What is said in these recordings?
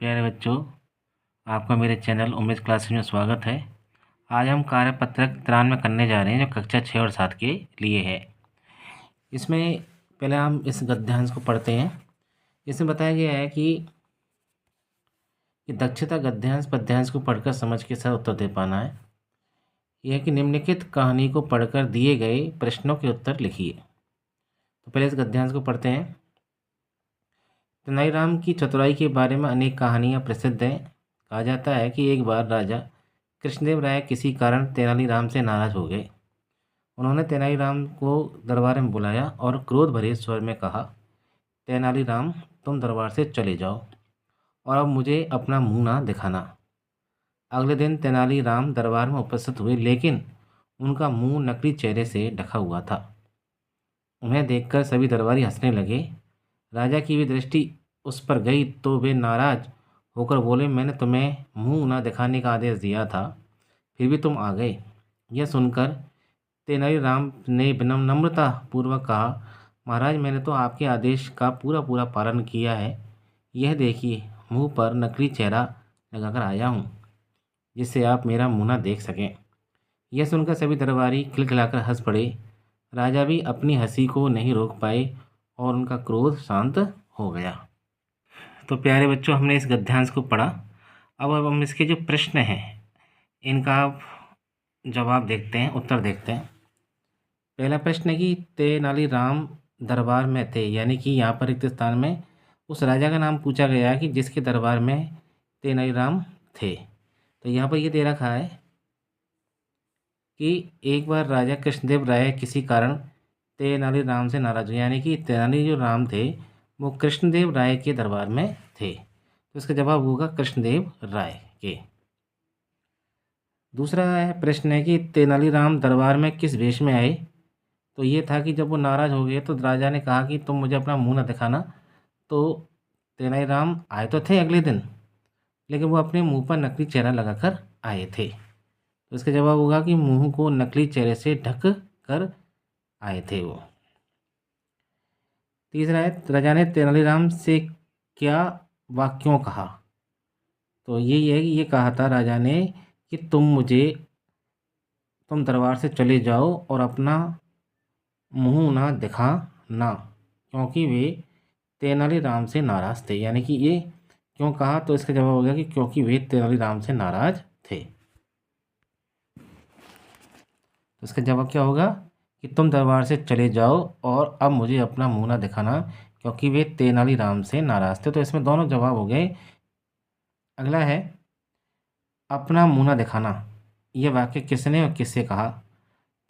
प्यारे बच्चों, आपका मेरे चैनल उमेश क्लासेस में स्वागत है। आज हम कार्यपत्रक 93 करने जा रहे हैं, जो कक्षा 6 और 7 के लिए है। इसमें पहले हम इस गद्यांश को पढ़ते हैं। इसमें बताया गया है कि दक्षता गद्यांश पद्यांश को पढ़कर समझ के साथ उत्तर दे पाना है। यह है कि निम्नलिखित कहानी को पढ़कर दिए गए प्रश्नों के उत्तर लिखिए। तो पहले इस गद्यांश को पढ़ते हैं। तेनालीराम की चतुराई के बारे में अनेक कहानियाँ प्रसिद्ध हैं। कहा जाता है कि एक बार राजा कृष्णदेव राय किसी कारण तेनालीराम से नाराज हो गए। उन्होंने तेनालीराम को दरबार में बुलाया और क्रोध भरे स्वर में कहा, तेनालीराम, तुम दरबार से चले जाओ और अब मुझे अपना मुंह ना दिखाना। अगले दिन तेनालीराम दरबार में उपस्थित हुए, लेकिन उनका मुंह नकली चेहरे से ढका हुआ था। उन्हें देखकर सभी दरबारी हंसने लगे। राजा की भी दृष्टि उस पर गई तो वे नाराज होकर बोले, मैंने तुम्हें मुंह न दिखाने का आदेश दिया था, फिर भी तुम आ गए। यह सुनकर तेनालीराम ने नम्रता पूर्वक कहा, महाराज, मैंने तो आपके आदेश का पूरा पूरा पालन किया है। यह देखिए, मुंह पर नकली चेहरा लगाकर आया हूँ, जिससे आप मेरा मुंह न देख सकें। यह सुनकर सभी दरबारी खिलखिलाकर हंस पड़े। राजा भी अपनी हंसी को नहीं रोक पाए और उनका क्रोध शांत हो गया। तो प्यारे बच्चों, हमने इस गद्यांश को पढ़ा। अब हम इसके जो प्रश्न हैं इनका जवाब देखते हैं, उत्तर देखते हैं। पहला प्रश्न है कि तेनालीराम दरबार में थे, यानी कि यहाँ पर रिक्त स्थान में उस राजा का नाम पूछा गया है कि जिसके दरबार में तेनालीराम थे। तो यहाँ पर ये दे रखा है कि एक बार राजा कृष्णदेव राय किसी कारण तेनालीराम से नाराज हुए, यानी कि तेनाली जो राम थे वो कृष्णदेव राय के दरबार में थे। तो इसका जवाब होगा कृष्णदेव राय के। दूसरा प्रश्न है कि तेनालीराम दरबार में किस वेश में आए। तो ये था कि जब वो नाराज हो गए तो राजा ने कहा कि तुम मुझे अपना मुंह न दिखाना। तो तेनालीराम आए तो थे अगले दिन, लेकिन वो अपने मुंह पर नकली चेहरा लगाकर आए थे। तो इसका जवाब होगा कि मुंह को नकली चेहरे से ढक कर आए थे वो। तीसरा है, राजा ने तेनालीराम से क्या वाक्यों कहा। तो ये है कि ये कहा था राजा ने कि तुम दरबार से चले जाओ और अपना मुंह ना दिखाना, क्योंकि वे तेनालीराम से नाराज थे। यानी कि ये क्यों कहा, तो इसका जवाब हो गया कि क्योंकि वे तेनालीराम से नाराज थे। तो इसका जवाब क्या होगा कि तुम दरबार से चले जाओ और अब मुझे अपना मुंह ना दिखाना, क्योंकि वे तेनालीराम से नाराज थे। तो इसमें दोनों जवाब हो गए। अगला है अपना मुंह ना दिखाना। ये वाक्य किसने और किससे कहा।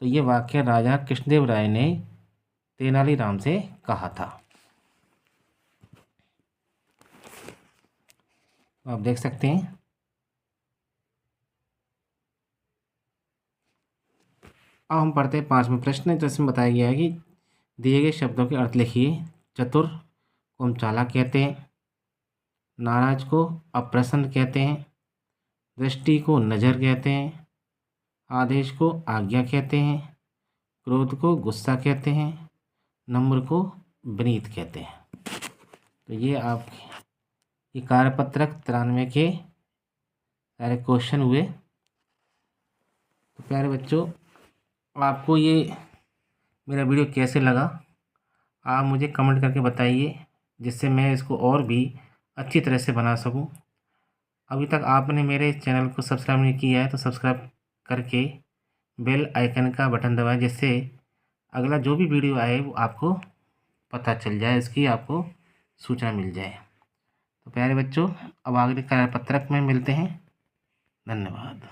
तो ये वाक्य राजा कृष्णदेव राय ने तेनालीराम से कहा था। आप देख सकते हैं। अब हम पढ़ते हैं 5वां प्रश्न, जिसमें बताया गया है कि दिए गए शब्दों के अर्थ लिखिए। चतुर को हम चालाक कहते हैं, नाराज को अप्रसन्न कहते हैं, दृष्टि को नज़र कहते हैं, आदेश को आज्ञा कहते हैं, क्रोध को गुस्सा कहते हैं, नम्र को विनीत कहते हैं। तो ये कार्यपत्रक 93 के सारे क्वेश्चन हुए। तो प्यारे बच्चों, आपको ये मेरा वीडियो कैसे लगा, आप मुझे कमेंट करके बताइए, जिससे मैं इसको और भी अच्छी तरह से बना सकूं। अभी तक आपने मेरे चैनल को सब्सक्राइब नहीं किया है तो सब्सक्राइब करके बेल आइकन का बटन दबाएं, जिससे अगला जो भी वीडियो आए वो आपको पता चल जाए, इसकी आपको सूचना मिल जाए। तो प्यारे बच्चों, अब अगले कार्यपत्रक में मिलते हैं। धन्यवाद।